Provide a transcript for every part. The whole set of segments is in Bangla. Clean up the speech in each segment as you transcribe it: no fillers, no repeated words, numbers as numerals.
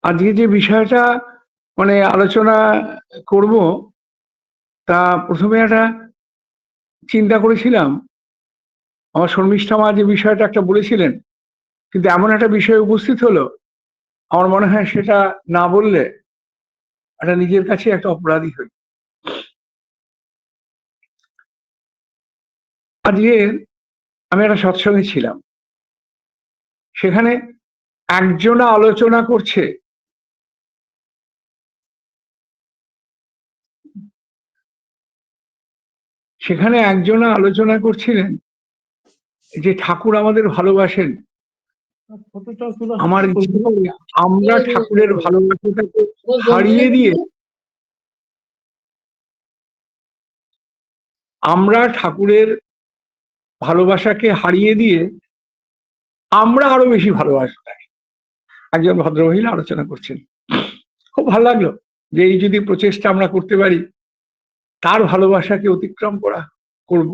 আজকে যে বিষয়টা আলোচনা করব, তা প্রথমে একটা চিন্তা করেছিলাম। আমার শর্মিষ্ঠা মা যে বিষয়টা একটা বলেছিলেন, কিন্তু এমন একটা বিষয় উপস্থিত হলো, আমার মনে হয় সেটা না বললে একটা নিজের কাছে একটা অপরাধী হই। আজকে আমি একটা সৎসঙ্গে ছিলাম, সেখানে একজনা আলোচনা করছে, সেখানে একজনা আলোচনা করছিলেন যে ঠাকুর আমাদের ভালোবাসেন। আমার ইচ্ছে করে আমরা ঠাকুরের ভালোবাসাটাকে হারিয়ে দিয়ে আমরা ঠাকুরের ভালোবাসাকে হারিয়ে দিয়ে আমরা আরো বেশি ভালোবাসবো। একজন ভদ্রমহিলা আলোচনা করছেন, খুব ভালো লাগলো যে এই যদি প্রচেষ্টা আমরা করতে পারি, তার ভালোবাসাকে অতিক্রম করব।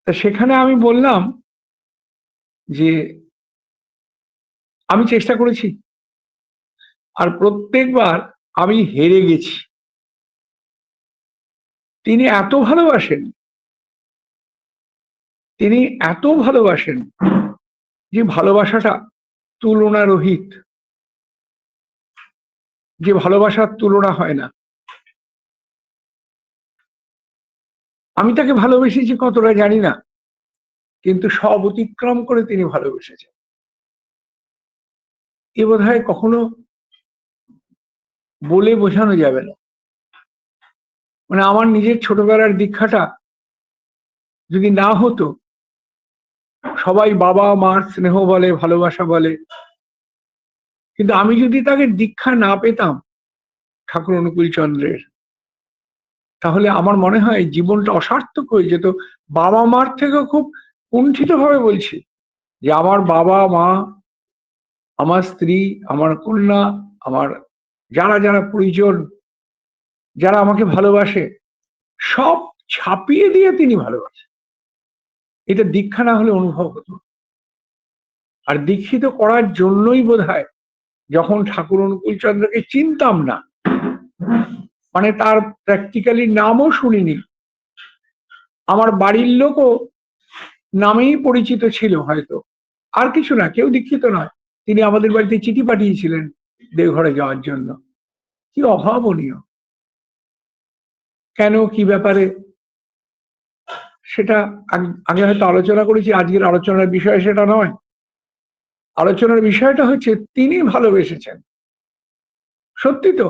তা সেখানে আমি বললাম যে আমি চেষ্টা করেছি, আর প্রত্যেকবার আমি হেরে গেছি। তিনি এত ভালোবাসেন, তিনি এত ভালোবাসেন যে ভালোবাসাটা তুলনারহিত, যে ভালোবাসার তুলনা হয় না। আমি তাকে ভালোবেসেছি কতটা জানি না, কিন্তু সব অতিক্রম করে তিনি ভালোবেসেছেন। এ বোধহয় কখনো বলে বোঝানো যাবে না। আমার নিজের ছোটবেলার দীক্ষাটা যদি না হতো, সবাই বাবা মার স্নেহ বলে, ভালোবাসা বলে, কিন্তু আমি যদি তাকে দীক্ষা না পেতাম ঠাকুর অনুকূল চন্দ্রের, তাহলে আমার মনে হয় জীবনটা অসার্থক হয়ে যেত। বাবা মার থেকেও খুব কুণ্ঠিত ভাবে বলছি যে আমার বাবা মা, আমার স্ত্রী, আমার কন্যা, আমার যারা যারা পরিজন, যারা আমাকে ভালোবাসে, সব ছাপিয়ে দিয়ে তিনি ভালোবাসেন। এটা দীক্ষা না হলে অনুভব হতো। আর দীক্ষিত করার জন্যই বোধহয় যখন ঠাকুর অনুকূল চন্দ্রকে চিনতাম না, তার প্র্যাকটিক্যালি নামও শুনিনি, আমার বাড়ির লোকও নামেই পরিচিত ছিল হয়তো, আর কিছু না, কেউ দীক্ষিত নয়, তিনি আমাদের বাড়িতে চিঠি পাঠিয়েছিলেন দেওঘরে যাওয়ার জন্য। কি অভাবনীয়! কেন, কি ব্যাপারে, সেটা আগে হয়তো আলোচনা করেছি, আজকের আলোচনার বিষয় সেটা নয়। আলোচনার বিষয়টা হচ্ছে তিনি ভালোবেসেছেন। সত্যি তো,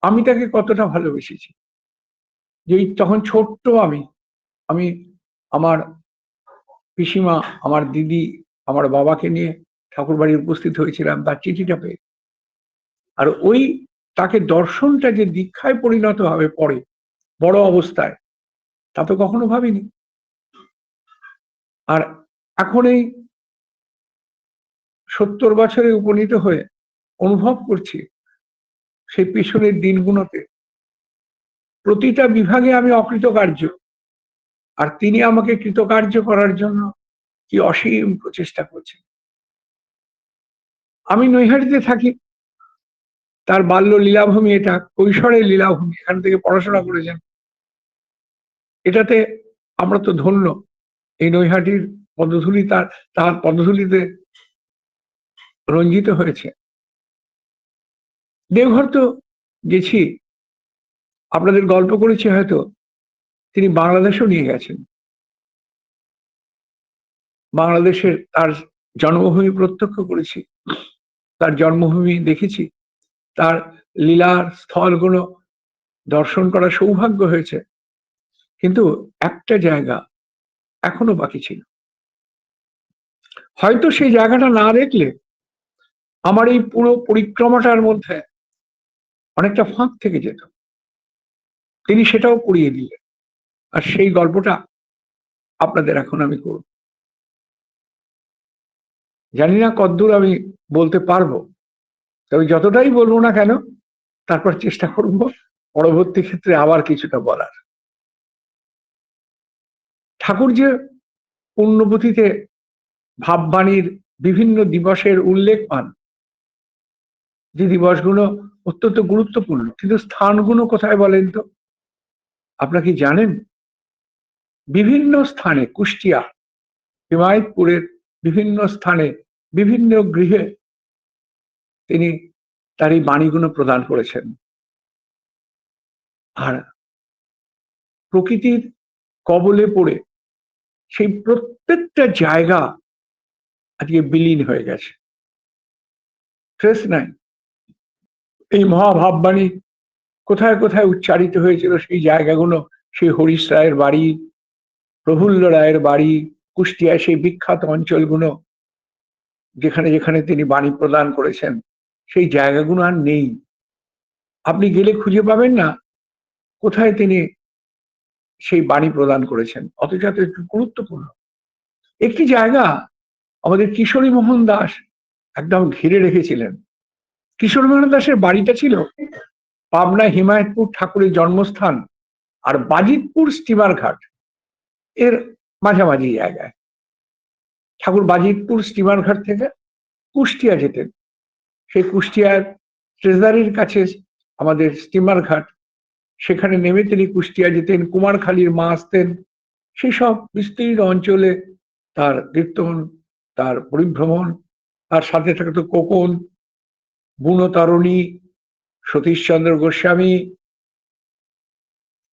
আমি তাকে কতটা ভালোবেসেছি। যে তখন ছোট্ট আমি আমি আমার পিসিমা, আমার দিদি, আমার বাবাকে নিয়ে ঠাকুর বাড়ি উপস্থিত হয়েছিলাম তার চিঠিটা পেয়ে। আর ওই তাকে দর্শনটা যে দীক্ষায় পরিণত হবে পরে বড় অবস্থায়, তা তো কখনো ভাবিনি। আর এখন এই 70 বছরে উপনীত হয়ে অনুভব করছি সেই পিছনের দিনগুলোতে প্রতিটা বিভাগে আমি অকৃতকার্য, আর তিনি আমাকে কৃতকার্য করার জন্য কি অসীম প্রচেষ্টা করছেন। আমি নৈহাটিতে থাকি, তার বাল্য লীলাভূমি, এটা কৈশোরের লীলাভূমি, এখান থেকে পড়াশোনা করেছেন। এটাতে আমরা তো ধন্য, এই নৈহাটির পদধূলি তার তার পদধূলিতে রঞ্জিত হয়েছে। দেওঘর তো গেছি, আপনাদের গল্প করেছি হয়তো, তিনি বাংলাদেশেও নিয়ে গেছেন। বাংলাদেশের তার জন্মভূমি প্রত্যক্ষ করেছি, তার জন্মভূমি দেখেছি, তার লীলার স্থলগুলো দর্শন করার সৌভাগ্য হয়েছে। কিন্তু একটা জায়গা এখনো বাকি ছিল, হয়তো সেই জায়গাটা না দেখলে আমার এই পুরো পরিক্রমাটার মধ্যে অনেকটা ফাঁক থেকে যেত। তিনি সেটাও করিয়ে দিলেন, আর সেই গল্পটা আপনাদের এখন আমি করব। জানি না কতদূর আমি বলতে পারবো, তবে যতটাই বলবো না কেন, তারপর চেষ্টা করব পরবর্তী ক্ষেত্রে আবার কিছুটা বলার। ঠাকুর যে পুণ্যপুঁথিতে ভাববাণীর বিভিন্ন দিবসের উল্লেখ পান, যে দিবসগুলো অত্যন্ত গুরুত্বপূর্ণ, কিন্তু স্থানগুলো কোথায় বলেন তো? আপনারা কি জানেন? বিভিন্ন স্থানে, কুষ্টিয়া, হিমায়তপুরের বিভিন্ন স্থানে, বিভিন্ন গৃহে তিনি তার এই বাণীগুলো প্রদান করেছেন। আর প্রকৃতির কবলে পড়ে সেই প্রত্যেকটা জায়গা আজকে বিলীন হয়ে গেছে, ট্রেস নাই। এই মহাভাববাণী কোথায় কোথায় উচ্চারিত হয়েছিল সেই জায়গাগুলো, সেই হরিশ রায়ের বাড়ি, প্রফুল্ল রায়ের বাড়ি, কুষ্টিয়ায় সেই বিখ্যাত অঞ্চলগুলো যেখানে যেখানে তিনি বাণী প্রদান করেছেন, সেই জায়গাগুলো আর নেই। আপনি গেলে খুঁজে পাবেন না কোথায় তিনি সেই বাণী প্রদান করেছেন, অথচ এত গুরুত্বপূর্ণ একটি জায়গা আমাদের কিশোরী মোহন দাস একদম ঘিরে রেখেছিলেন। কিশোরী মোহন দাসের বাড়িটা ছিল পাবনা হিমায়তপুর ঠাকুরের জন্মস্থান আর বাজিতপুর স্টিমার ঘাট এর মাঝামাঝি জায়গায়। ঠাকুর বাজিতপুর স্টিমার ঘাট থেকে কুষ্টিয়া যেতেন, সেই কুষ্টিয়ার ট্রেজারির কাছে আমাদের স্টিমার ঘাট, সেখানে নেমে তিনি কুষ্টিয়া যেতেন, কুমারখালীর মা আসতেন, সেই সব বিস্তীর্ণ অঞ্চলে তার কীর্তন, তার পরিভ্রমণ, তার সাথে থাকত কোকন, বুনতারণী, সতীশচন্দ্র গোস্বামী,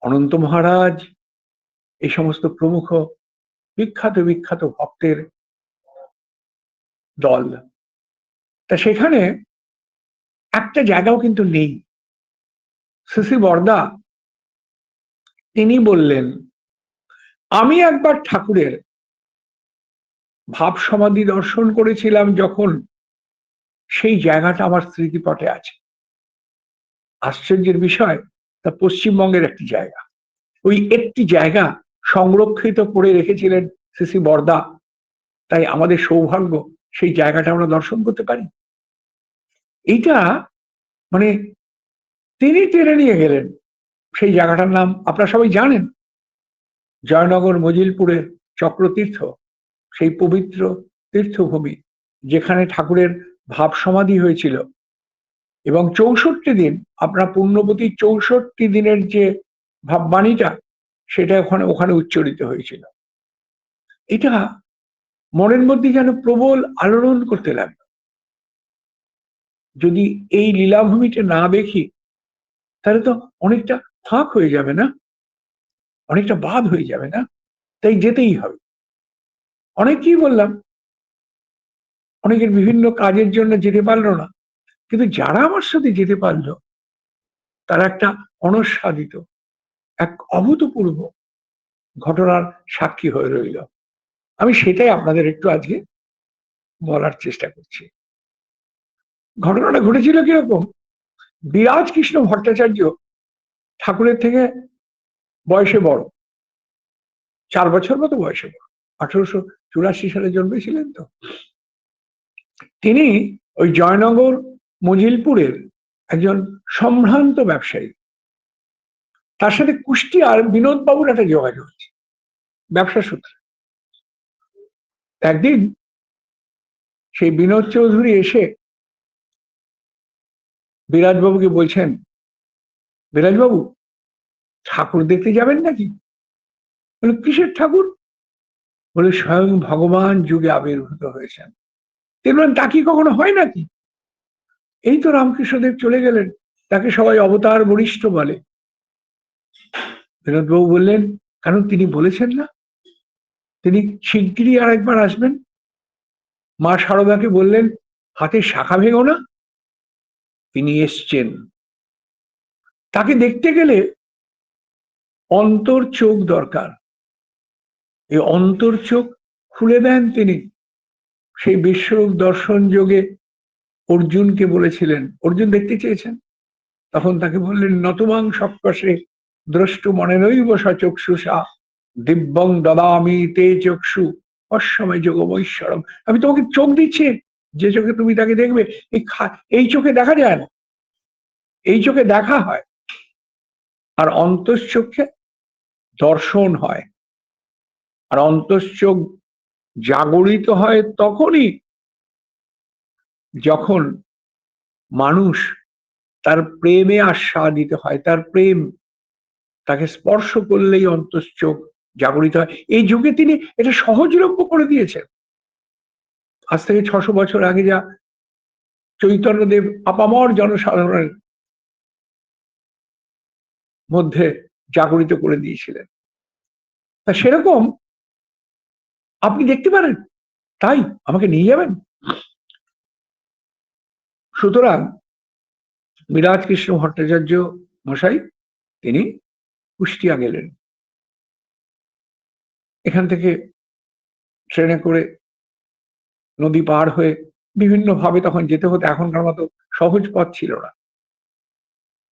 অনন্ত মহারাজ, এই সমস্ত প্রমুখ বিখ্যাত বিখ্যাত ভক্তের দল। তা সেখানে একটা জায়গাও কিন্তু নেই। শ্রী বরদা তিনি বললেন, আমি একবার ঠাকুরের ভাব সমাধি দর্শন করেছিলাম যখন, সেই জায়গাটা আমার স্মৃতিপটে আছে। আশ্চর্যের বিষয়, তা পশ্চিমবঙ্গের একটি জায়গা, ওই একটি জায়গা সংরক্ষিত করে রেখেছিলেন শ্রী বরদা। তাই আমাদের সৌভাগ্য সেই জায়গাটা আমরা দর্শন করতে পারি। এইটা মানে তিনি টেনে নিয়ে গেলেন। সেই জায়গাটার নাম আপনারা সবাই জানেন, জয়নগর মজিলপুরের চক্রতীর্থ, সেই পবিত্র তীর্থভূমি যেখানে ঠাকুরের ভাব সমাধি হয়েছিল। এবং ৬৪ দিন, আপনার পুণ্যবতী ৬৪ দিনের যে ভাববাণীটা, সেটা ওখানে ওখানে উচ্চারিত হয়েছিল। এটা মনের মধ্যে যেন প্রবল আলোড়ন করতে লাগলো। যদি এই লীলাভূমিটা না দেখি তাহলে তো অনেকটা ফাঁক হয়ে যাবে না, অনেকটা বাদ হয়ে যাবে না? তাই যেতেই হবে। অনেকেই বললাম, অনেকের বিভিন্ন কাজের জন্য যেতে পারলো না, কিন্তু যারা আমার সাথে যেতে পারলো তারা একটা অনস্বাদিত, এক অভূতপূর্ব ঘটনার সাক্ষী হয়ে রইল। আমি সেটাই আপনাদের একটু আজকে বলার চেষ্টা করছি। ঘটনাটা ঘটেছিল কিরকম? বিরাজ কৃষ্ণ ভট্টাচার্য ঠাকুরের থেকে বয়সে বড়, 4 বছর মতো বয়সে বড়, 1884 সালে জন্মেছিলেন। তো তিনি ওই জয়নগর মজিলপুরের একজন সম্ভ্রান্ত ব্যবসায়ী, তার সাথে কুষ্টিয়ার বিনোদ বাবুর একটা যোগাযোগ আছে ব্যবসা সূত্রে। একদিন সেই বিনোদ চৌধুরী এসে বিরাজবাবুকে বলছেন, বিরাজবাবু ঠাকুর দেখতে যাবেন নাকি? বলে, কিসের ঠাকুর? বলে, স্বয়ং ভগবান যুগে আবির্ভূত হয়েছেন। তিনি বলেন, তা কি কখনো হয় নাকি? এই তো রামকৃষ্ণদেব চলে গেলেন, তাকে সবাই অবতার বরিষ্ঠ বলে। বিনোদবাবু বললেন, কারণ তিনি বলেছেন না তিনি শিগগিরই আর একবার আসবেন। মা শারদাকে বললেন, হাতে শাখা ভেঙো না, তিনি এসছেন। তাকে দেখতে গেলে অন্তর চোখ দরকার, এই অন্তর চোখ খুলে দেন তিনি। সেই বিশ্বরূপ দর্শন যোগে অর্জুনকে বলেছিলেন, অর্জুন দেখতে চেয়েছেন, তখন তাকে বললেন, নতুমাং সক্কশে দ্রষ্টু মনেনৈব সচক্ষুষা দিব্যং দদামি তে চক্ষু অসময় যোগমৈশ্বরম। আমি তোমাকে চোখ দিচ্ছি, যে চোখে তুমি তাকে দেখবে। এই চোখে দেখা যায় না, এই চোখে দেখা হয়, আর অন্তঃচক্ষে দর্শন হয়। আর অন্তঃচোখ জাগরিত হয় তখনই যখন মানুষ তার প্রেমে আস্বাদিত হয়, তার প্রেম তাকে স্পর্শ করলেই অন্তশ্চোখ জাগরিত হয়। এই যুগে তিনি এটা সহজলভ্য করে দিয়েছেন। আজ থেকে ৬০০ বছর আগে যা চৈতন্যদেব আপামর জনসাধারণের মধ্যে জাগরিত করে দিয়েছিলেন, তা সেরকম আপনি দেখতে পারেন। তাই আমাকে নিয়ে যাবেন? সুতরাং বিরাজ কৃষ্ণ ভট্টাচার্য মশাই তিনি কুষ্টিয়া গেলেন। এখান থেকে ট্রেনে করে নদী পার হয়ে বিভিন্ন ভাবে তখন যেতে হতো, এখনকার মতো সহজ পথ ছিল না।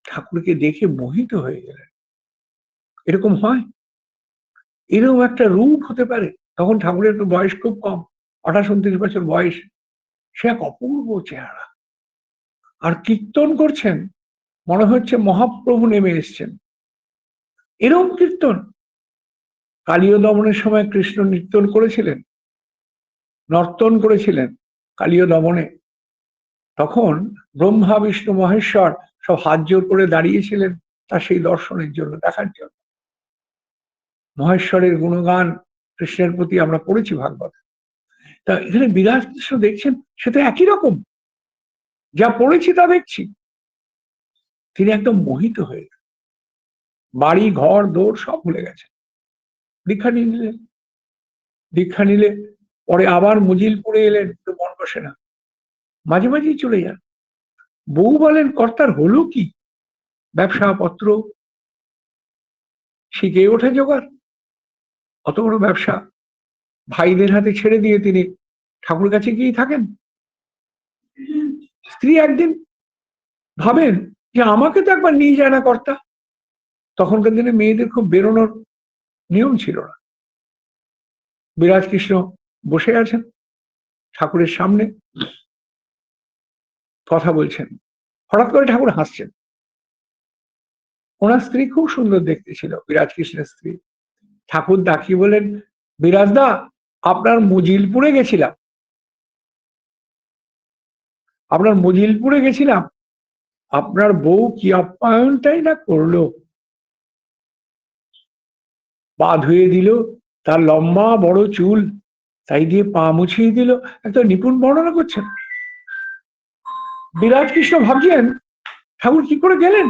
ঠাকুরকে দেখে মোহিত হয়ে গেলেন। এরকম হয়, এরকম একটা রূপ হতে পারে। তখন ঠাকুরের তো বয়স খুব কম, 28-29 বছর বয়স। সে এক অপূর্ব চেহারা। আর কীর্তন করছেন, মনে হচ্ছে মহাপ্রভু নেমে এসছেন। এরকম কীর্তন কালীয় দমনের সময় কৃষ্ণ নৃত্যন করেছিলেন, নর্তন করেছিলেন কালীয় দমনে। তখন ব্রহ্মা বিষ্ণু মহেশ্বর সব হাত জোর করে দাঁড়িয়েছিলেন তার সেই দর্শনের জন্য, দেখার জন্য। মহেশ্বরের গুণগান কৃষ্ণের প্রতি আমরা পড়েছি ভাগবত। তা এখানে বিরাজ কৃষ্ণ দেখছেন, সে তো একই রকম, যা পড়েছি তা দেখছি। তিনি একদম মোহিত হয়ে গেলেন, বাড়ি ঘর দৌড় সব ভুলে গেছেন। দীক্ষা নিয়ে নিলেন। দীক্ষা নিলে পরে আবার মুজিলপুরে এলেন, তো মন বসে না, মাঝে মাঝেই চলে যান। বউ বলেন, কর্তার হলো কি? ব্যবসা পত্র শিখে ওঠে জোগাড়, অত বড় ব্যবসা ভাইদের হাতে ছেড়ে দিয়ে তিনি ঠাকুর কাছে গিয়েই থাকেন। স্ত্রী একদিন ভাবেন যে আমাকে তো একবার নিয়ে যায় না কর্তা। তখনকার দিনে মেয়েদের খুব বেরোনোর নিয়ম ছিল না। বিরাজ কৃষ্ণ বসে আছেন ঠাকুরের সামনে, কথা বলছেন। হঠাৎ করে ঠাকুর হাসছেন। ওনার স্ত্রী খুব সুন্দর দেখতে ছিল, বিরাজ কৃষ্ণের স্ত্রী। ঠাকুর তাকিয়ে বলেন, বিরাজদা, আপনার মজিলপুরে গেছিলাম, আপনার বউ কি আপ্যায়নটাই না করলো। পা ধুয়ে দিল, তার লম্বা বড় চুল তাই দিয়ে পা মুছিয়ে দিল। একটা নিপুণ বর্ণনা করছেন। বিরাজ কৃষ্ণ ভাবছেন ঠাকুর কি করে গেলেন,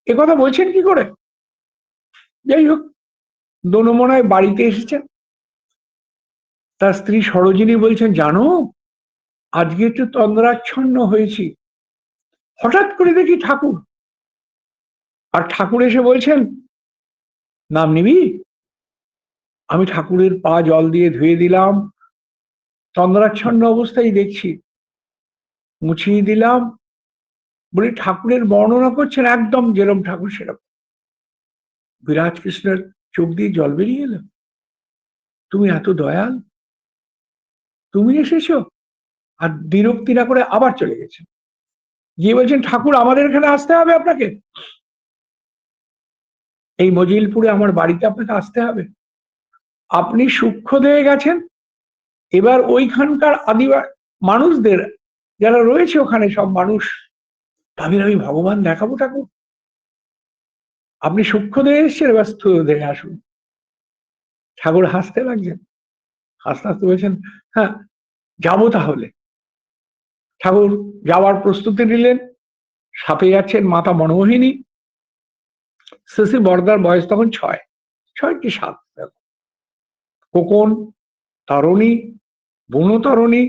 এ কথা বলছেন কি করে। যাই হোক, দোনো মনে হয় বাড়িতে এসেছেন। তার স্ত্রী সরোজিনী বলছেন, জানো আজকে একটু তন্দ্রাচ্ছন্ন হয়েছি, হঠাৎ করে দেখি ঠাকুর। আর ঠাকুর এসে বলছেন, নাম নিবি? আমি ঠাকুরের পা জল দিয়ে ধুয়ে দিলাম, তন্দ্রাচ্ছন্ন অবস্থায় দেখছি, মুছিয়ে দিলাম। বলে ঠাকুরের বর্ণনা করছেন, একদম যেরম ঠাকুর সেরকম। বিরাজ কৃষ্ণের চোখ দিয়ে জল বেরিয়ে এলো। তুমি এত দয়াল, তুমি এসেছো? আর বিরক্তি না করে আবার চলে গেছেন, গিয়ে বলছেন, ঠাকুর আমাদের এখানে আসতে হবে আপনাকে, এই মজিলপুরে আমার বাড়িতে আপনাকে আসতে হবে। আপনি সূক্ষ্ম দিয়ে গেছেন, এবার ওইখানকার আদিবাসী মানুষদের যারা রয়েছে ওখানে সব মানুষ, তাদের আমি ভগবান দেখাবো ঠাকুর। আপনি সূক্ষ্ম দিয়ে এসছেন, এবার স্থূল দিয়ে আসুন। ঠাকুর হাসতে লাগছেন, হাসতে হাসতে বলছেন, হ্যাঁ যাবো তাহলে। ঠাকুর যাওয়ার প্রস্তুতি নিলেন। সাপে যাচ্ছেন মাতা মনমোহিনী। শ্রী বরদার বয়স তখন 6 কি 7। কোকন, তরণী, বুনো তরণী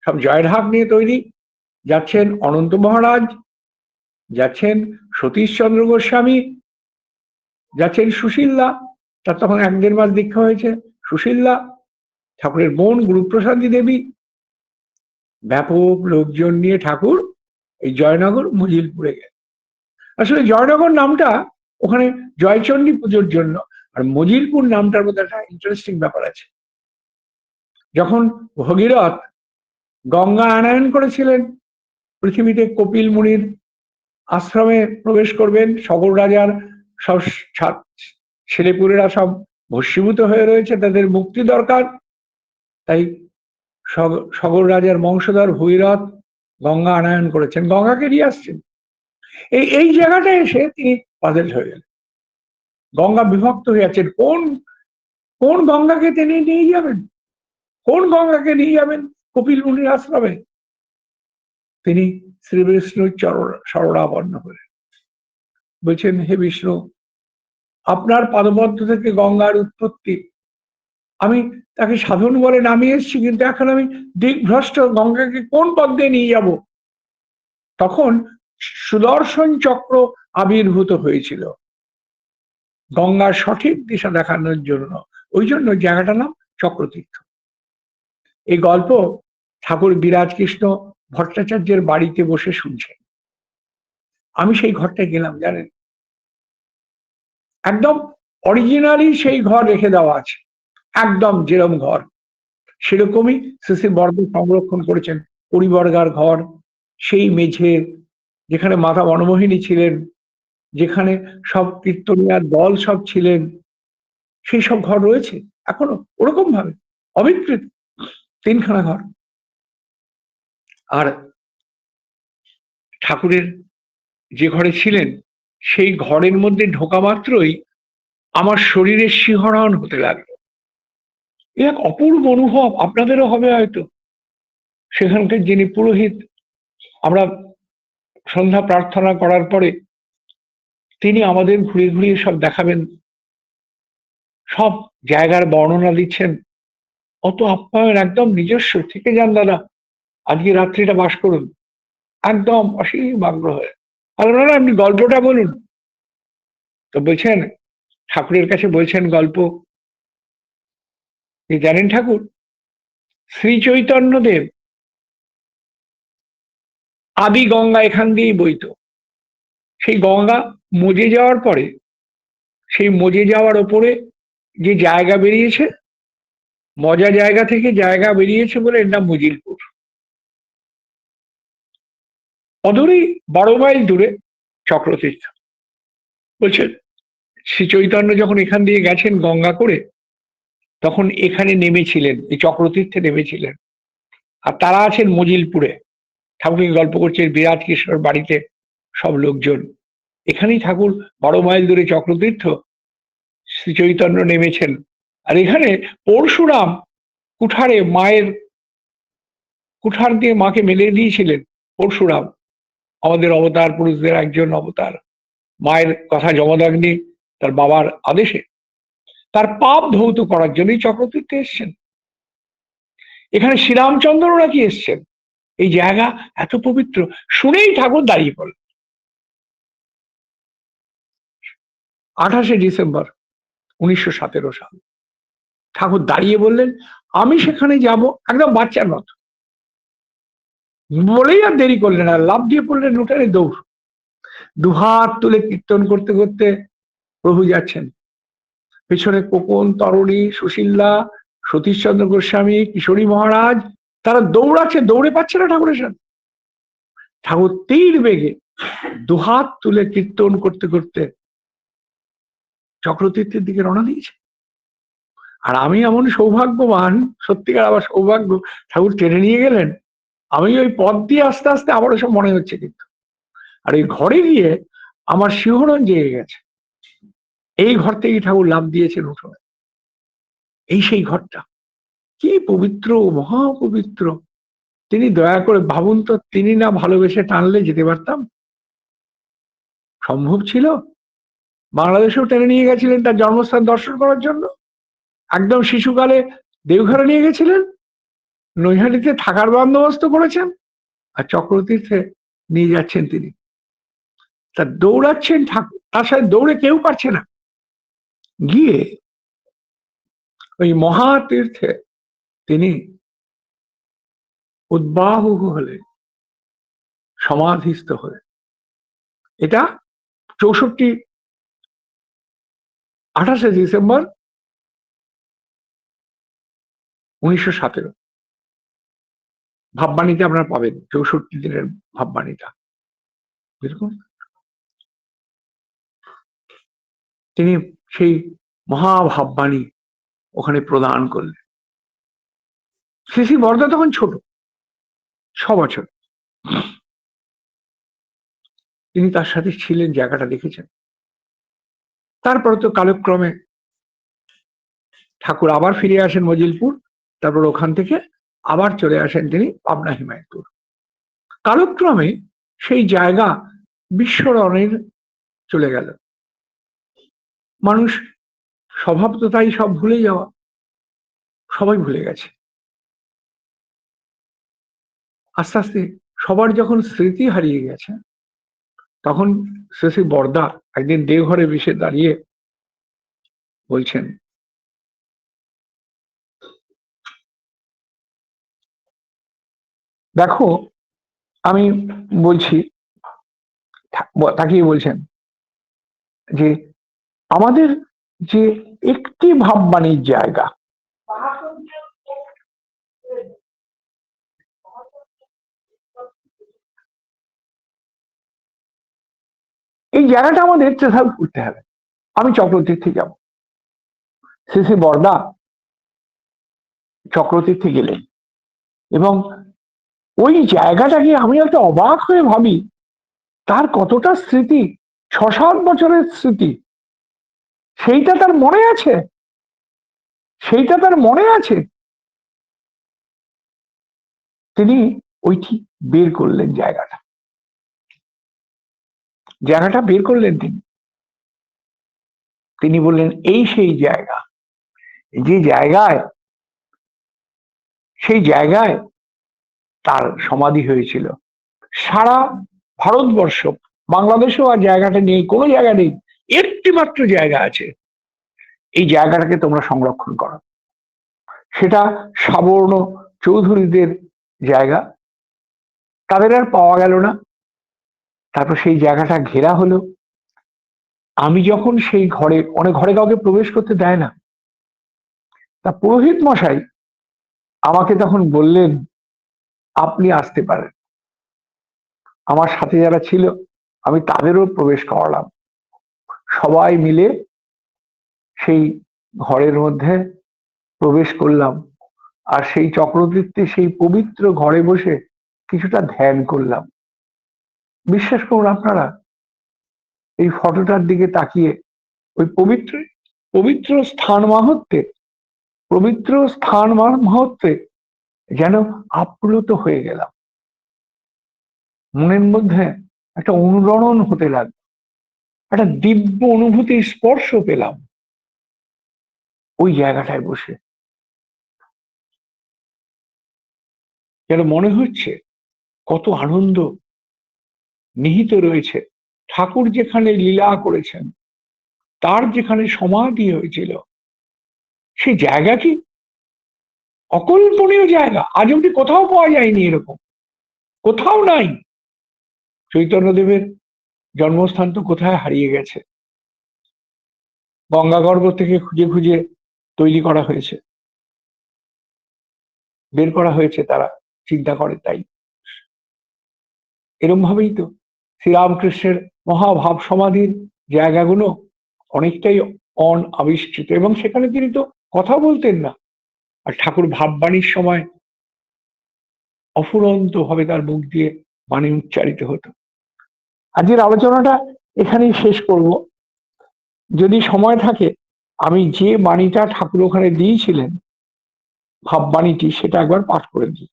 সব জয়ঢাক নিয়ে তৈরি। যাচ্ছেন অনন্ত মহারাজ, যাচ্ছেন সতীশচন্দ্র গোস্বামী, যাচ্ছেন সুশীলদা, তার তখন 1-1.5 মাস দীক্ষা হয়েছে। সুশীলদা, ঠাকুরের বোন গুরুপ্রসাদী দেবী, ব্যাপক লোকজন নিয়ে ঠাকুর এই জয়নগর মজিলপুরে গেলেন। আসলে জয়নগর নামটা ওখানে জয়চণ্ডী পুজোর জন্য, আর মজিলপুর নামটার মধ্যে একটা ইন্টারেস্টিং ব্যাপার আছে। যখন ভগীরথ গঙ্গা আনয়ন করেছিলেন পৃথিবীতে, কপিল মুনির আশ্রমে প্রবেশ করবেন, সগর রাজার সব ছেলেপুলেরা সব ভস্মীভূত হয়ে রয়েছে, তাদের মুক্তি দরকার। তাই সগর রাজার বংশধর ভগীরথ গঙ্গা আনয়ন করেছেন, গঙ্গাকে নিয়ে আসছেন। এই জায়গাটায় এসে তিনি পাজল হয়ে গেলেন। গঙ্গা বিভক্ত হয়ে যাচ্ছেন, কোন কোন গঙ্গাকে তিনি নিয়ে যাবেন? কোন গঙ্গাকে নিয়ে যাবেন কপিল মুনির আশ্রমে? তিনি শ্রী বিষ্ণুর শরণাপন্ন হলেন, বলছেন, হে বিষ্ণু, আপনার পাদপদ্ম থেকে গঙ্গার উৎপত্তি, আমি তাকে সাধন বলে নামিয়ে এসেছি, কিন্তু এখন আমি দিকভ্রষ্ট, গঙ্গাকে কোন পথ দিয়ে নিয়ে যাব? তখন সুদর্শন চক্র আবির্ভূত হয়েছিল গঙ্গার সঠিক দিশা দেখানোর জন্য। ওই জন্য জায়গাটার নাম চক্রতীর্থ। এই গল্প ঠাকুর বিরাজ কৃষ্ণ ভট্টাচার্যের বাড়িতে বসে শুনছেন। আমি সেই ঘরটায় গেলাম, জানেন, একদম অরিজিনালি সেই ঘর রেখে দেওয়া আছে, একদম যেরকম ঘর সেরকমই শ্রী বর্দ সংরক্ষণ করেছেন। পরিবর্গার ঘর, সেই মেঝে, যেখানে মাতা বনমোহিনী ছিলেন, যেখানে সব কীর্তনিয়ার দল সব ছিলেন, সেই সব ঘর রয়েছে এখনো ওরকম ভাবে অবিকৃত, তিনখানা ঘর। আর ঠাকুরের যে ঘরে ছিলেন, সেই ঘরের মধ্যে ঢোকা মাত্রই আমার শরীরের শিহরণ হতে লাগলো। এক অপূর্ব অনুভব, আপনাদেরও হবে হয়তো। সেখানকার যিনি পুরোহিত, আমরা সন্ধ্যা প্রার্থনা করার পরে তিনি আমাদের ঘুরিয়ে ঘুরিয়ে সব দেখাবেন, সব জায়গার বর্ণনা দিচ্ছেন। অত আপ্যায়ন, একদম নিজস্ব, থেকে যান দাদা, আজকে রাত্রিটা বাস করুন, একদম অসীম আগ্রহে। আপনারা আপনি গল্পটা বলুন। তো বলছেন, ঠাকুরের কাছে বলছেন গল্প, যে জানেন ঠাকুর, শ্রী চৈতন্যদেব আদি গঙ্গা এখান দিয়েই বইতো। সেই গঙ্গা মজে যাওয়ার পরে, সেই মজে যাওয়ার ওপরে যে জায়গা বেরিয়েছে, মজা জায়গা থেকে জায়গা বেরিয়েছে বলে এর নাম মজিলপুর। অদূরেই 12 মাইল দূরে চক্রতীর্থ। বলছেন, শ্রী চৈতন্য যখন এখান দিয়ে গেছেন গঙ্গা করে, তখন এখানে নেমেছিলেন, এই চক্রতীর্থে নেমেছিলেন। আর তারা আছেন মজিলপুরে। ঠাকুরকে গল্প করছেন বিরাট কৃষ্ণর বাড়িতে সব লোকজন। এখানেই ঠাকুর 12 মাইল দূরে চক্রতীর্থ, শ্রী চৈতন্য নেমেছেন। আর এখানে পরশুরাম কুঠারে মায়ের কুঠার দিয়ে মাকে মেলে দিয়েছিলেন। পরশুরাম আমাদের অবতার পুরুষদের একজন অবতার, মায়ের কথা জমদগ্নি তার বাবার আদেশে তার পাপ ধৌত করার জন্যই চক্রতীর্থে এসছেন। এখানে শ্রীরামচন্দ্র নাকি এসছেন। এই জায়গা এত পবিত্র শুনেই ঠাকুর দাঁড়িয়ে পড়লেন। 28শে ডিসেম্বর 1917 সাল ঠাকুর দাঁড়িয়ে বললেন, আমি সেখানে যাব, একদম বাচ্চার মতো। বলেই আর দেরি করলেন, আর লাফ দিয়ে পড়লেন উঠানে, দৌড়। দুহাত তুলে কীর্তন করতে করতে প্রভু যাচ্ছেন। পেছনে কোকন, তরণী, সুশীলা, সতীশচন্দ্র গোস্বামী, কিশোরী মহারাজ, তারা দৌড়াচ্ছে, দৌড়ে পাচ্ছে না ঠাকুরের সাথে। ঠাকুর তীর বেগে দুহাত তুলে কীর্তন করতে করতে চক্রতীর্থের দিকে রওনা দিয়েছে। আর আমি এমন সৌভাগ্যবান, সত্যিকার আবার সৌভাগ্য, ঠাকুর টেনে নিয়ে গেলেন। আমি ওই পথ দিয়ে আস্তে আস্তে আবার ওসব মনে হচ্ছে কিন্তু। আর এই ঘরে গিয়ে আমার শিহরণ জেগে গেছে। এই ঘর থেকেই ঠাকুর লাফ দিয়েছেন উঠোনে। এই সেই ঘরটা, কি পবিত্র, মহাপবিত্র। তিনি দয়া করে ভাবুন তো, তিনি না ভালোবেসে টানলে যেতে পারতাম? সম্ভব ছিল? বাংলাদেশেও টেনে নিয়ে গেছিলেন তার জন্মস্থান দর্শন করার জন্য। একদম শিশুকালে দেওঘরে নিয়ে গেছিলেন, নৈহাটিতে থাকার বন্দোবস্ত করেছেন, আর চক্রতীর্থে নিয়ে যাচ্ছেন তিনি। তা দৌড়াচ্ছেন ঠাকুর, তার সাথে দৌড়ে কেউ পারছে না। গিয়ে ওই মহাতীর্থে তিনি উদ্বাহু হলেন, সমাধিস্থ হলেন। এটা 28শে ডিসেম্বর 1917। ভাববাণীতে আপনারা পাবেন 64 দিনের ভাববাণীটা। এরকম তিনি সেই মহাভাববাণী ওখানে প্রদান করলেন। শ্রী শ্রী বরদা তখন ছোট, 6 বছর। তিনি তার সাথে ছিলেন, জায়গাটা দেখেছেন। তারপরে তো কালক্রমে ঠাকুর আবার ফিরে আসেন মজিলপুর, তারপর ওখান থেকে আবার চলে আসেন তিনি পাবনা হিমায়তপুর। কালক্রমে সেই জায়গা বিস্মরণের চলে গেল। মানুষ স্বভাব তো তাই, সব ভুলে যাওয়া, সবাই ভুলে গেছে। আস্তে আস্তে সবার যখন স্মৃতি হারিয়ে গেছে, তখন শ্রী বরদা একদিন দেওঘরে বসে দাঁড়িয়ে বলছেন, দেখো, আমি বলছি, তাকিয়ে বলছেন যে আমাদের যে একটি ভাববাণীর জায়গা, এই জায়গাটা আমাদের ট্রেস আউট করতে হবে। আমি চক্রতীর্থে যাব। শ্রী বরদা চক্রতীর্থে গেলেন এবং ওই জায়গাটাকে আমি একটা অবাক হয়ে ভাবি, তার কতটা স্মৃতি, 6-7 বছরের স্মৃতি, সেইটা তার মনে আছে, সেইটা তার মনে আছে। তিনি ওইটি বের করলেন, জায়গাটা বের করলেন তিনি। তিনি বললেন, এই সেই জায়গা, যে জায়গায়, সেই জায়গায় তার সমাধি হয়েছিল। সারা ভারতবর্ষ, বাংলাদেশেও আর জায়গাটা নেই, কোনো জায়গা নেই, একটি মাত্র জায়গা আছে। এই জায়গাটাকে তোমরা সংরক্ষণ করো। সেটা সাবর্ণ চৌধুরীদের জায়গা, তাদের আর পাওয়া গেল না। তারপর সেই জায়গাটা ঘেরা হলো। আমি যখন সেই ঘরে, অনেক ঘরে কাউকে প্রবেশ করতে দেয় না, তা পুরোহিত মশাই আমাকে তখন বললেন, আপনি আসতে পারেন। আমার সাথে যারা ছিল, আমি তাদেরও প্রবেশ করালাম। সবাই মিলে সেই ঘরের মধ্যে প্রবেশ করলাম, আর সেই চক্রতীর্থে সেই পবিত্র ঘরে বসে কিছুটা ধ্যান করলাম। বিশ্বাস করুন আপনারা, এই ফটোটার দিকে তাকিয়ে ওই পবিত্র পবিত্র স্থান মাহাত্ম্যে, পবিত্র স্থান মাহাত্ম্যে যেন আপ্লুত হয়ে গেলাম। মনের মধ্যে একটা অনুরণন হতে লাগলো, একটা দিব্য অনুভূতির স্পর্শ পেলাম ওই জায়গাটায় বসে। যেন মনে হচ্ছে কত আনন্দ নিহিত রয়েছে। ঠাকুর যেখানে লীলা করেছেন, তার যেখানে সমাধি হয়েছিল, সেই জায়গা কি অকল্পনীয় জায়গা, আজ অব্দি কোথাও পাওয়া যায়নি, এরকম কোথাও নাই। চৈতন্যদেবের জন্মস্থান তো কোথায় হারিয়ে গেছে, গঙ্গাগর্ভ থেকে খুঁজে খুঁজে তৈরি করা হয়েছে, বের করা হয়েছে, তারা চিন্তা করে তাই। এরম ভাবেই তো শ্রীরামকৃষ্ণের মহাভাব সমাধির জায়গাগুলো অনেকটাই অনাবিষ্কৃত, এবং সেখানে তিনি তো কথা বলতেন না, আর ঠাকুর ভাববাণীর সময় অফুরন্ত ভাবে তার মুখ দিয়ে বাণী উচ্চারিত হতো। আজকের আলোচনাটা এখানেই শেষ করব। যদি সময় থাকে, আমি যে বাণীটা ঠাকুর ওখানে দিয়েছিলেন, ভাববাণীটি, সেটা একবার পাঠ করে দিই।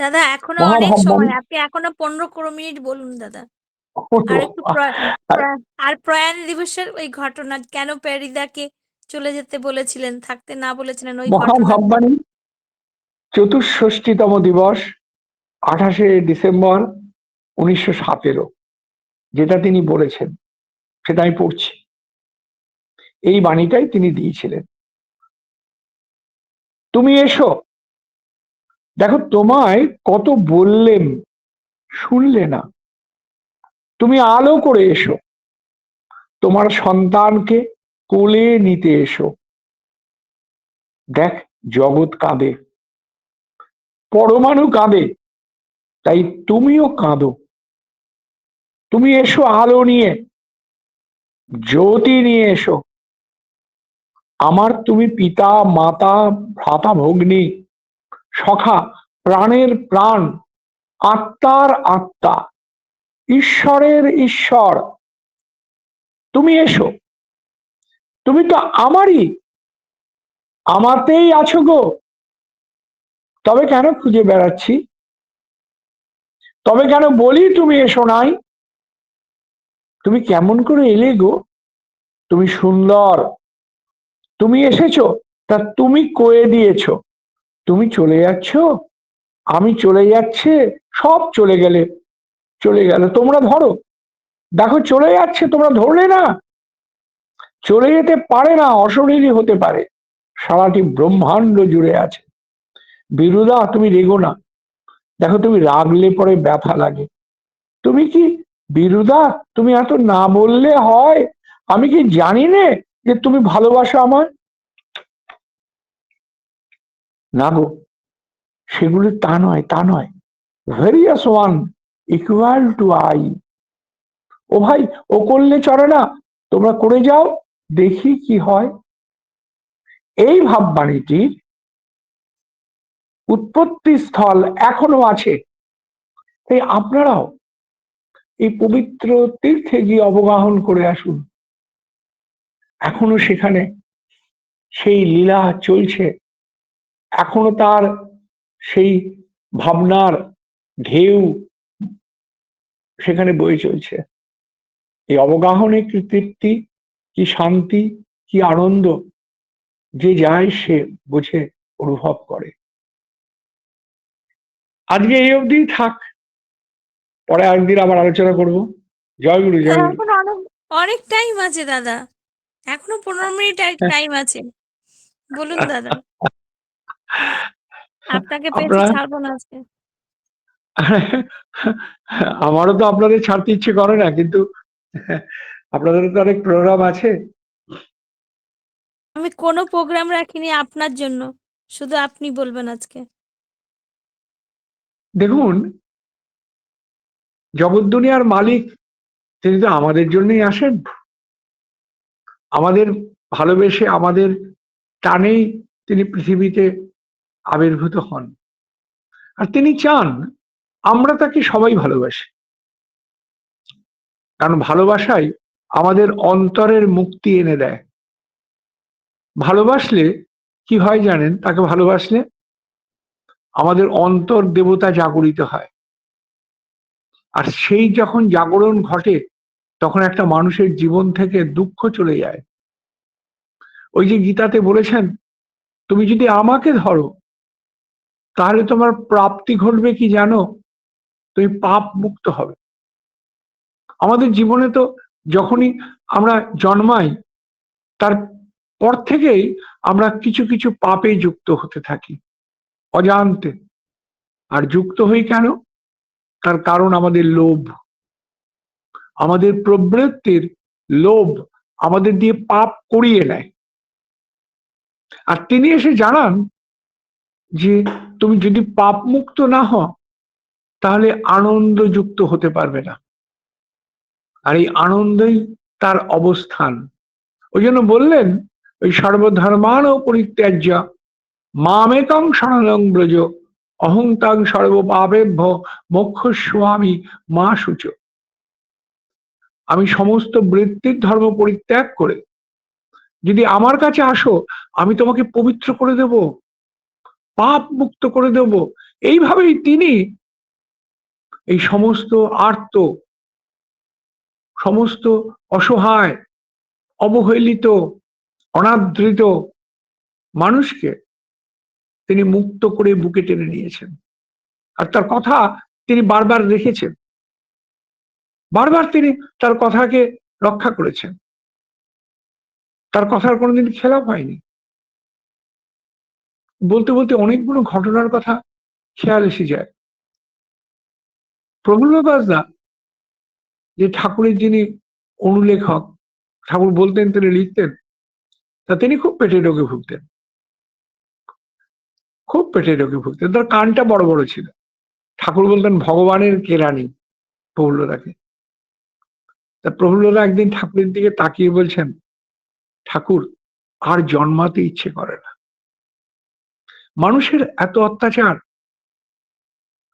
দাদা এখনো অনেক মহাভাববাণী। সময়, আপনি এখনো 15 মিনিট বলুন দাদা। আর একটু আর প্রয়াণ দিবসের ওই ঘটনা, কেন প্যারিদাকে চলে যেতে বলেছিলেন, থাকতে না বলেছিলেন, ওই ঘটনা। মহাভাববাণী, চতুষ্ষষ্টিতম দিবস, 28শে ডিসেম্বর 1917, যেটা তিনি বলেছেন সেটা আমি পড়ছি। এই বাণীটাই তিনি দিয়েছিলেন। তুমি এসো, দেখো তোমায় কত বললেম, শুনলে না। তুমি আলো করে এসো, তোমার সন্তানকে কোলে নিতে এসো। দেখ, জগৎ কাঁদে, পরমাণু কাঁদে, তাই তুমিও কাঁদো। তুমি এসো আলো নিয়ে, জ্যোতি নিয়ে এসো। আমার তুমি পিতা, মাতা, ভ্রাতা, ভগ্নী, সখা, প্রাণের প্রাণ, আত্মার আত্মা, ঈশ্বরের ঈশ্বর, তুমি এসো, তুমি তো আমারই, আমাতেই আছো গো। তবে কেন খুঁজে বেড়াচ্ছি, তবে কেন বলি তুমি এসো নাই? তুমি কেমন করে এলে গো, তুমি সুন্দর, তুমি এসেছো, তা তুমি কয়ে দিয়েছো তুমি চলে যাচ্ছ, আমি চলে যাচ্ছে, সব চলে গেলে চলে গেল, তোমরা ধরো, দেখো চলে যাচ্ছে, তোমরা ধরলে না। চলে যেতে পারে না, অশরীরই হতে পারে, সারাটি ব্রহ্মাণ্ড জুড়ে আছে। বিরুদা তুমি রেগো না, দেখো তুমি রাগলে পরে ব্যথা লাগে। তুমি কি বিরুদা, তুমি এত না বললে হয়? আমি কি জানি নে যে তুমি ভালোবাসো আমায়? না গো, সেগুলো তা নয়, তা নয়। Various one equal to I. ও ভাই, ও করলে চলে না, তোমরা করে যাও, দেখি কি হয়। এই ভাববাণীটির উৎপত্তি স্থল এখনো আছে। তাই আপনারাও এই পবিত্র তীর্থে গিয়ে অবগাহন করে আসুন। এখনো সেখানে সেই লীলা চলছে, এখনো তার সেই ভাবনার ঢেউ সেখানে বয়ে চলছে। এই অবগাহনে কি তৃপ্তি, কি শান্তি, কি আনন্দ, যে যায় সে বুঝে অনুভব করে। আজকে এই অবধি থাক, পরে একদিন আবার আলোচনা করব। জয় গুরু, জয় গুরু। এখন অনেক অনেক টাইম আছে দাদা, এখনো 15 মিনিট টাইম আছে। বলুন দাদা, আপনাকে পেয়েছি, আপনারা ছাড়বো না আজকে। আমারও তো আপনাদের ছাড়তে ইচ্ছে করে না, কিন্তু আপনাদের তো অনেক প্রোগ্রাম আছে। আমি কোনো প্রোগ্রাম রাখিনি আপনার জন্য, শুধু আপনি বলবেন আজকে। দেখুন, জগৎ দুনিয়ার মালিক তিনি তো আমাদের জন্যই আসেন, আমাদের ভালোবেসে, আমাদের টানেই তিনি পৃথিবীতে আবির্ভূত হন। আর তিনি চান আমরা তাকে সবাই ভালোবাসি, কারণ ভালোবাসাই আমাদের অন্তরের মুক্তি এনে দেয়। ভালোবাসলে কি হয় জানেন? তাকে ভালোবাসলে আমাদের অন্তর দেবতা জাগরিত হয়। আর সেই যখন জাগরণ ঘটে, তখন একটা মানুষের জীবন থেকে দুঃখ চলে যায়। ওই যে গীতাতে বলেছেন, তুমি যদি আমাকে ধরো, তাহলে তোমার প্রাপ্তি ঘটবে কি জানো? তুমি পাপ মুক্ত হবে। আমাদের জীবনে তো যখনই আমরা জন্মাই, তার পর থেকেই আমরা কিছু কিছু পাপে যুক্ত হতে থাকি অজান্তে। আর যুক্ত হই কেন? তার কারণ আমাদের লোভ, আমাদের প্রবৃত্তির লোভ আমাদের দিয়ে পাপ করিয়ে নেয়। আর তিনি এসে জানান যে তুমি যদি পাপ মুক্ত না হও, তাহলে আনন্দ যুক্ত হতে পারবে না। আর এই আনন্দই তার অবস্থান। ওই জন্য বললেন, ওই সর্বধর্মান পরিত্যাজ্য মামেকং শরণং ব্রজ, অহং তাং সর্বপাপেভ্য মোক্ষস্বামী মা শুচ। আমি সমস্ত বৃত্তির ধর্ম পরিত্যাগ করে যদি আমার কাছে আসো, আমি তোমাকে পবিত্র করে দেব, পাপ মুক্ত করে দেব। এইভাবেই তিনি এই সমস্ত আর্ত, সমস্ত অসহায়, অবহেলিত, অনাদৃত মানুষকে তিনি মুক্ত করে বুকে টেনে নিয়েছেন। আর তার কথা তিনি বারবার রেখেছেন, বারবার তিনি তার কথাকে রক্ষা করেছেন, তার কথার কোনোদিন খেলাপ হয়নি। বলতে বলতে অনেকগুলো ঘটনার কথা খেয়াল এসে যায়। প্রফুল্লদাস দা, যে ঠাকুরের যিনি অনুলেখক, ঠাকুর বলতেন তিনি লিখতেন, তা তিনি খুব পেটের রোগে ভুগতেন, খুব পেটের রোগে ভুগতেন। তার কানটা বড় বড় ছিল। ঠাকুর বলতেন ভগবানের কেরানি প্রফুল্লদাকে। তা প্রফুল্লদা একদিন ঠাকুরের দিকে তাকিয়ে বলছেন, ঠাকুর, আর জন্মাতে ইচ্ছে করে না। মানুষের এত অত্যাচার,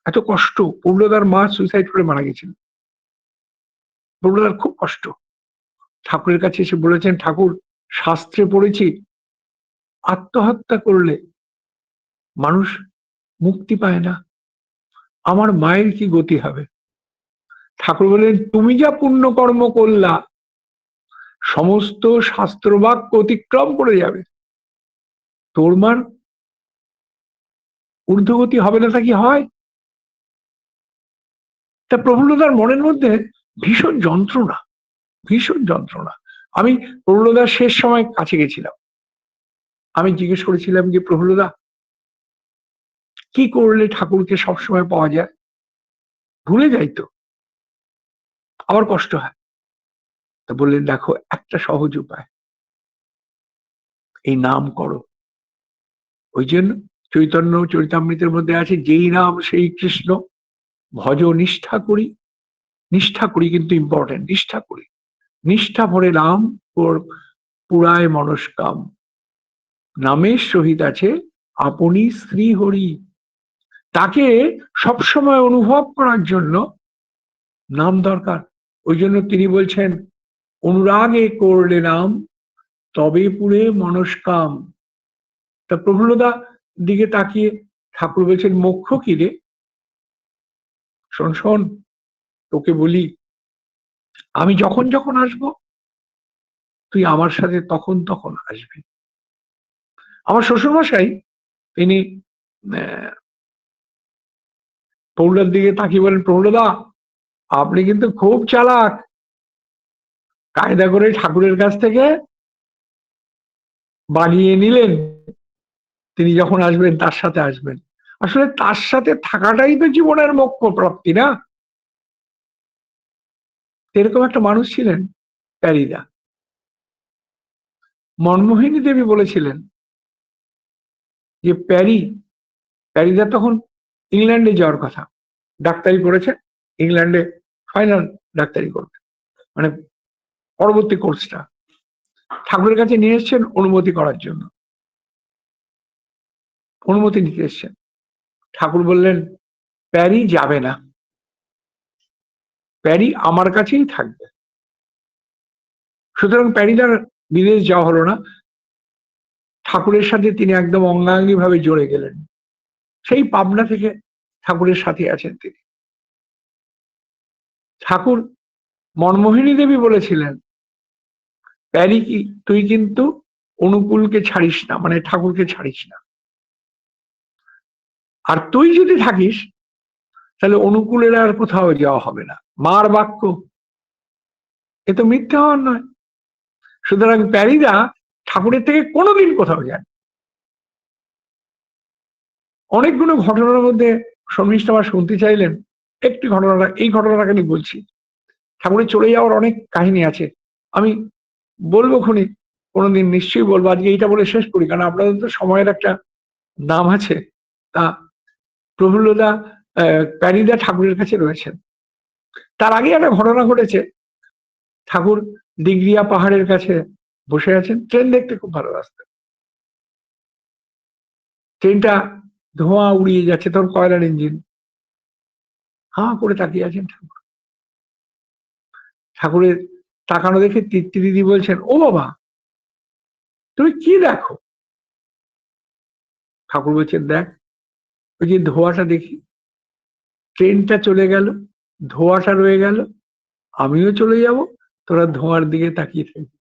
এত কষ্ট। প্রফুল্লদার মা সুইসাইড করে মারা গেছিল। প্রফুল্লদার খুব কষ্ট। ঠাকুরের কাছে এসে বলেছেন, ঠাকুর, শাস্ত্রে পড়েছি আত্মহত্যা করলে মানুষ মুক্তি পায় না, আমার মায়ের কি গতি হবে? ঠাকুর বললেন, তুমি যা পুণ্যকর্ম করলা সমস্ত শাস্ত্রবাক্য অতিক্রম করে যাবে, তোর মার ঊর্ধ্বগতি হবে না তা কি হয়? তা প্রফুল্লদার মনের মধ্যে ভীষণ যন্ত্রণা, ভীষণ যন্ত্রণা। আমি প্রফুল্লদার শেষ সময় কাছে গেছিলাম। আমি জিজ্ঞেস করেছিলাম যে, প্রফুল্লদা, কি করলে ঠাকুরকে সবসময় পাওয়া যায়? ভুলে যাই তো, আবার কষ্ট হয়। তা বললেন, দেখো, একটা সহজ উপায়, এই নাম করো। ওই জন্য চৈতন্য চরিতামৃতের মধ্যে আছে, যেই নাম সেই কৃষ্ণ, ভজ নিষ্ঠা করি। নিষ্ঠা করি কিন্তু ইম্পর্টেন্ট, নিষ্ঠা করি। নিষ্ঠা ভরে নাম পুরায় মনস্কাম, নামের সহিত আছে আপনি শ্রী হরি। তাকে সবসময় অনুভব করার জন্য নাম দরকার। ওই জন্য তিনি বলছেন, অনুরাগে করলে নাম, তবে পুরে মনস্কাম। তা প্রফুল্লদা দিকে তাকিয়ে ঠাকুর বলছেন, মোক্ষ কি রে? শোন শোন, তোকে বলি, আমি যখন যখন আসবো তুই আমার সাথে তখন তখন আসবি। আমার শ্বশুরমশাই, তিনি প্রফুল্লদার দিকে তাকিয়ে বলেন, প্রফুল্লদা, আপনি কিন্তু খুব চালাক, কায়দা করে ঠাকুরের কাছ থেকে বানিয়ে নিলেন তিনি যখন আসবেন তার সাথে আসবেন। আসলে তার সাথে থাকাটাই তো জীবনের মোক্ষ প্রাপ্তি, না? এরকম একটা মানুষ ছিলেন প্যারিদা। মনমোহিনী দেবী বলেছিলেন যে প্যারিদা তখন ইংল্যান্ডে যাওয়ার কথা, ডাক্তারি পড়েছে, ইংল্যান্ডে ফাইনাল ডাক্তারি করবে, মানে পরবর্তী কোর্সটা ঠাকুরের কাছে নিয়ে এসছেন অনুমতি করার জন্য, অনুমতি নিতে এসছেন। ঠাকুর বললেন, প্যারি যাবে না, প্যারি আমার কাছেই থাকবে। সুতরাং প্যারিদার বিদেশ যাওয়া হলো না। ঠাকুরের সাথে তিনি একদম অঙ্গাঙ্গি ভাবে জড়ে গেলেন। সেই পাবনা থেকে ঠাকুরের সাথে আছেন তিনি। ঠাকুর মনমোহিনী দেবী বলেছিলেন, প্যারি, কি তুই কিন্তু অনুকূলকে ছাড়িস না, মানে ঠাকুরকে ছাড়িস না, আর তুই যদি থাকিস তাহলে অনুকূলের আর কোথাও যাওয়া হবে না। মার বাক্য, এ তো মিথ্যা হওয়ার নয়। সুতরাং প্যারিদা ঠাকুরের থেকে কোনোদিন কোথাও যান। অনেকগুলো ঘটনার মধ্যে শর্মিষ্ঠা মা শুনতে চাইলেন, একটি ঘটনাটা, এই ঘটনাটাকে আমি বলছি। ঠাকুরের চলে যাওয়ার অনেক কাহিনী আছে, আমি বলবো খুনি, কোনোদিন নিশ্চয়ই বলবো। আজকে এইটা বলে শেষ করি, কারণ আপনাদের তো সময়ের একটা দাম আছে। তা প্রফুল্লদা প্যারিদা ঠাকুরের কাছে রয়েছেন। তার আগে একটা ঘটনা ঘটেছে। ঠাকুর দিগরিয়া পাহাড়ের কাছে বসে আছেন, ট্রেন দেখতে খুব ভালোবাসতেন। ট্রেনটা ধোঁয়া উড়িয়ে যাচ্ছে, তখন কয়লার ইঞ্জিন। হাঁ করে তাকিয়ে আছেন ঠাকুর। ঠাকুরের তাকানো দেখে তৃপ্তি দিদি বলছেন, ও বাবা, তুমি কি দেখো? ঠাকুর বলছেন, দেখ, ওই যে ধোঁয়াটা দেখি, ট্রেনটা চলে গেল, ধোঁয়াটা রয়ে গেল, আমিও চলে যাব, তোরা ধোঁয়ার দিকে তাকিয়ে থাকবি।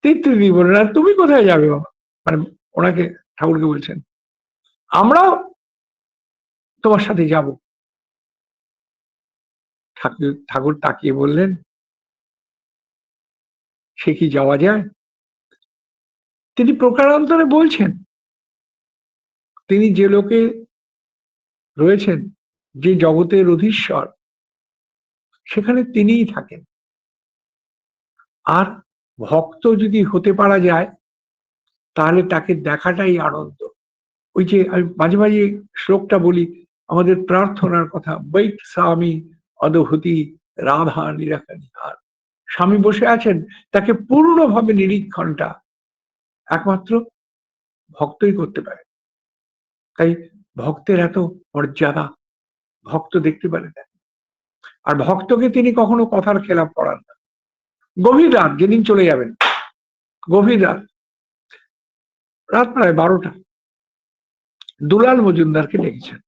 তৃপ্তি দিদি বললেন, আর তুমি কোথায় যাবে বাবা? মানে ওনাকে, ঠাকুরকে বলছেন, আমরাও তোমার সাথে যাব। ঠাকুর তাকিয়ে বললেন, সে কি যাওয়া যায়? তিনি প্রকারান্তরে বলছেন, তিনি যে লোকে রয়েছেন, যে জগতের অধীশ্বর, সেখানে তিনিই থাকেন। আর ভক্ত যদি হতে পারা যায় তাহলে তাকে দেখাটাই আনন্দ। ওই যে আমি মাঝে মাঝে শ্লোকটা বলি, আমাদের প্রার্থনার কথা, বৈক স্বামী অদভূতি রাধা নিরাকার। স্বামী বসে আছেন, তাকে পূর্ণভাবে নিরীক্ষণটা একমাত্র ভক্তই করতে পারে। তাই ভক্তের এত মর্যাদা, ভক্ত দেখতে পারে না। আর ভক্তকে তিনি কখনো কথার খেলাপ করান না। গভীর রাত, যেদিন চলে যাবেন, গভীর রাত, রাত প্রায় 12টা, দুলাল মজুমদারকে ডেকেছেন।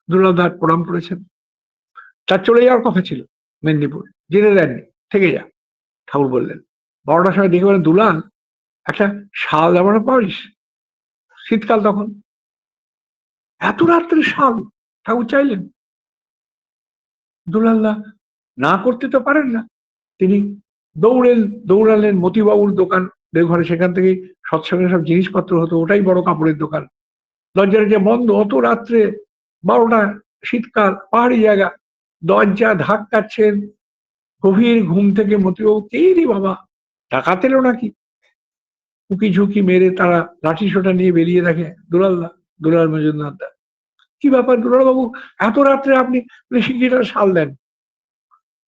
দুলালদার প্রণাম করেছেন। তার চলে যাওয়ার কথা ছিল মেদিনীপুর, যেতে দেননি, থেকে যা, ঠাকুর বললেন। 12টার সময় দেখে বলেন, দুলাল, একটা শাল জামানো পারিস? শীতকাল তখন। এত রাত্রে শাল? ঠাকুর চাইলেন। দুলালদা না করতে তো পারেন না। তিনি দৌড়ালেন মতিবাবুর দোকান দেওঘরে, সেখান থেকে সৎসঙ্গে সব জিনিসপত্র হতো, ওটাই বড় কাপড়ের দোকান। দরজাটা যে বন্ধ, অত রাত্রে, 12টা, শীতকাল, পাহাড়ি জায়গা, দরজা ধাক্কাচ্ছেন। গভীর ঘুম থেকে মতিবাবু, কে বাবা, ডাকাত এলো নাকি? উকি ঝুঁকি মেরে তারা লাঠি সোটা নিয়ে বেরিয়ে দেখে দুলালদা, দুলাল মজুমদার দা। কি ব্যাপার দুলাল বাবু, এত রাত্রে আপনি? শিগগির একটা শাল দেন।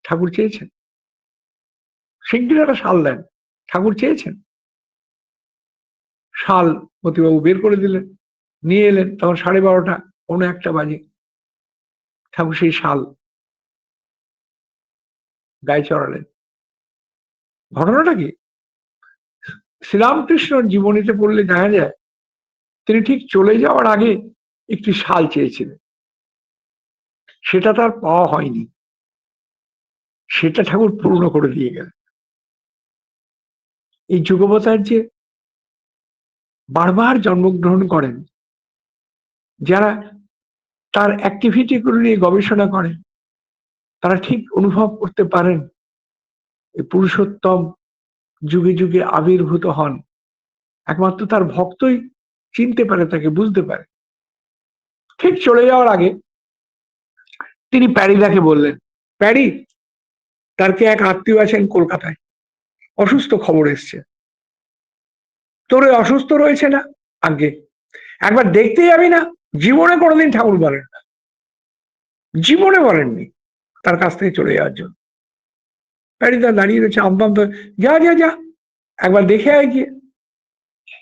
ঠাকুর চেয়েছেন, শিগগির একটা শাল দেন, ঠাকুর চেয়েছেন। শাল মতিবাবু বের করে দিলেন, নিয়ে এলেন। তখন 12:30, 1:45 বাজে। ঠাকুর সেই শাল গায়ে চড়ালেন। ঘটনাটা কি? শ্রীরামকৃষ্ণর জীবনীতে পড়লে জানা যায়, তিনি ঠিক চলে যাওয়ার আগে একটি শাল চেয়েছিলেন। সেটা তার পাওয়া হয়নি, সেটা ঠাকুর পূর্ণ করে দিয়ে গেলেন। এই যুগবতার যে বারবার জন্মগ্রহণ করেন, যারা তার অ্যাক্টিভিটিগুলো নিয়ে গবেষণা করেন, তারা ঠিক অনুভব করতে পারেন এই পুরুষোত্তম যুগে যুগে আবির্ভূত হন। একমাত্র তার ভক্তই চিনতে পারে, তাকে বুঝতে পারে। ঠিক চলে যাওয়ার আগে তিনি প্যারিদাকে বললেন, প্যারি, তার কে এক আত্মীয় আছেন কলকাতায়, অসুস্থ, খবর এসছে। তোর অসুস্থ রয়েছে না? আগে একবার দেখতে যাবি না? জীবনে কোনোদিন ঠাকুর বলেন না, জীবনে বলেননি তার কাছ থেকে চলে যাওয়ার জন্য। প্যারিদা দাঁড়িয়ে রয়েছে, আমদাম, যা যা যা, একবার দেখে আয় গিয়ে,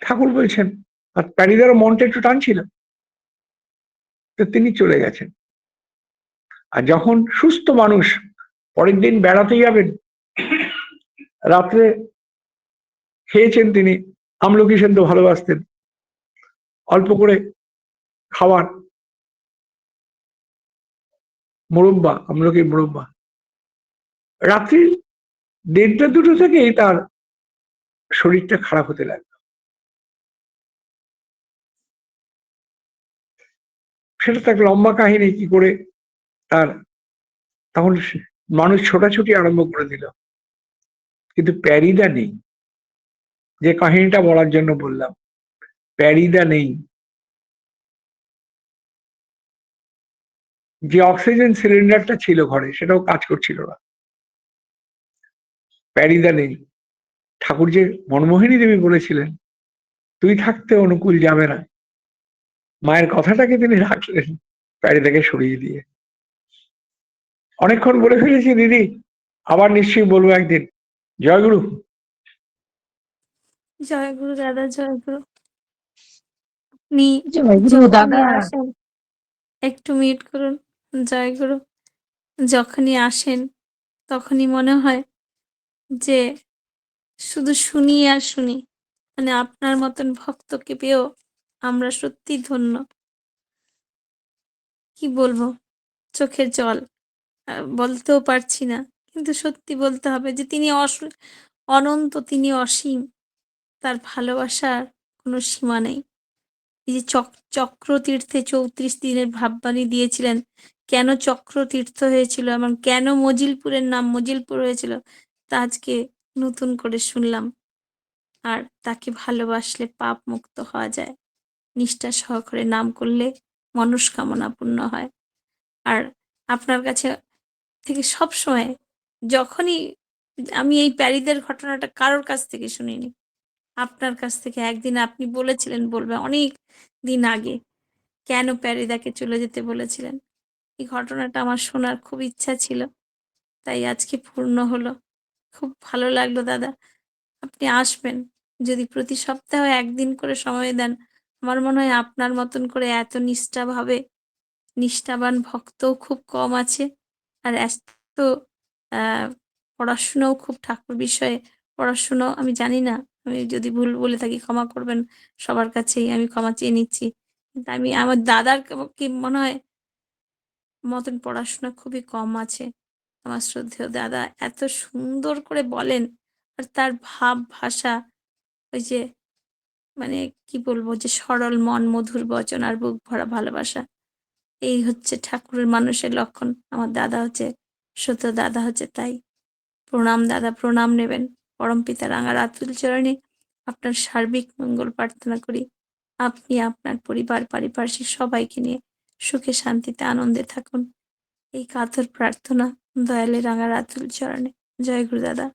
ঠাকুর বলছেন। আর প্যারিদারও মনটা একটু টানছিল, তো তিনি চলে গেছেন। আর যখন সুস্থ মানুষ পরের দিন বেড়াতে যাবেন, রাত্রে খেয়েছেন তিনি, আমলকি সেদ্ধ ভালোবাসতেন, অল্প করে খাওয়ার, মোরব্বা, আমলকির মোরব্বা। রাত্রি 1:30, 2টো থেকেই তার শরীরটা খারাপ হতে লাগলো। সেটা তো একটা লম্বা কাহিনী, কি করে তার, তখন মানুষ ছোটাছুটি আরম্ভ করে দিল। কিন্তু প্যারিদা নেই, যে কাহিনীটা বলার জন্য বললাম, প্যারিদা নেই। যে অক্সিজেন সিলিন্ডারটা ছিল ঘরে, সেটাও কাজ করছিল না। প্যারিদা নেই। ঠাকুর যে মনমোহিনী দেবী বলেছিলেন, তুই থাকতে অনুকূল যাবে না, মায়ের কথাটাকে তিনি রাখলেন প্যারিদাকে সরিয়ে দিয়ে। অনেকক্ষণ বলে ফেলেছি দিদি, আবার নিশ্চয়ই বলবো একদিন। জয়গুরু। জয় গুরু দাদা, জয় গুরু। আপনি জয়গুরু যখনই দাদা। আসেন, একটু মিউট করুন। জয় গুরু। যখনই আসেন তখনই মনে হয় যে শুধু শুনি আর শুনি। মানে আপনার মতন ভক্তকে পেয়েও আমরা সত্যি ধন্য। কি বলবো, চোখের জল বলতেও পারছি না, কিন্তু সত্যি বলতে হবে যে তিনি অনন্ত, তিনি অসীম, তার ভালোবাসার কোনো সীমা নেই। এই যে চক্রতীর্থে 34 দিনের ভাববাণী দিয়েছিলেন, কেন চক্রতীর্থ হয়েছিল এবং কেন মজিলপুরের নাম মজিলপুর হয়েছিল, তা আজকে নতুন করে শুনলাম। আর তাকে ভালোবাসলে পাপ মুক্ত হওয়া যায়, নিষ্ঠা সহকারে নাম করলে মনস্কামনা পূর্ণ হয়। আর আপনার কাছে থেকে সবসময়, যখনই, আমি এই প্যারিদের ঘটনাটা কারোর কাছ থেকে শুনিনি, আপনার কাছ থেকে একদিন আপনি বলেছিলেন, বলবে অনেক দিন আগে, কেন প্যারিদাকে চলে যেতে বলেছিলেন। এই ঘটনাটা আমার শোনার খুব ইচ্ছা ছিল, তাই আজকে পূর্ণ হলো। খুব ভালো লাগলো দাদা। আপনি আসবেন, যদি প্রতি সপ্তাহে একদিন করে সময় দেন। আমার মনে হয় আপনার মতন করে এত নিষ্ঠাভাবে নিষ্ঠাবান ভক্তও খুব কম আছে। আর এত পড়াশুনোও খুব ঠাকুর বিষয়ে পড়াশুনো আমি জানি না। আমি যদি ভুল বলে থাকি ক্ষমা করবেন। সবার কাছেই আমি ক্ষমা চেয়ে নিচ্ছি। কিন্তু আমি আমার দাদার কি মনে হয় মতন পড়াশোনা খুবই কম আছে। আমার শ্রদ্ধেয় দাদা এত সুন্দর করে বলেন আর তার ভাব ভাষা ওই যে মানে কি বলবো যে সরল মন, মধুর বচন আর বুক ভরা ভালোবাসা। এই হচ্ছে ঠাকুরের মানুষের লক্ষণ। আমার দাদা হচ্ছে সত্য দাদা হচ্ছে তাই। প্রণাম দাদা, প্রণাম নেবেন। পরমপিতা রাঙা আতুল চরণে আপনার সার্বিক মঙ্গল প্রার্থনা করি। আপনি আপনার পরিবার, পারিপার্শ্বিক সবাইকে নিয়ে সুখে শান্তিতে আনন্দে থাকুন। এই কাতর প্রার্থনা দয়ালে রাঙা আতুল চরণে। জয় গুরু দাদা।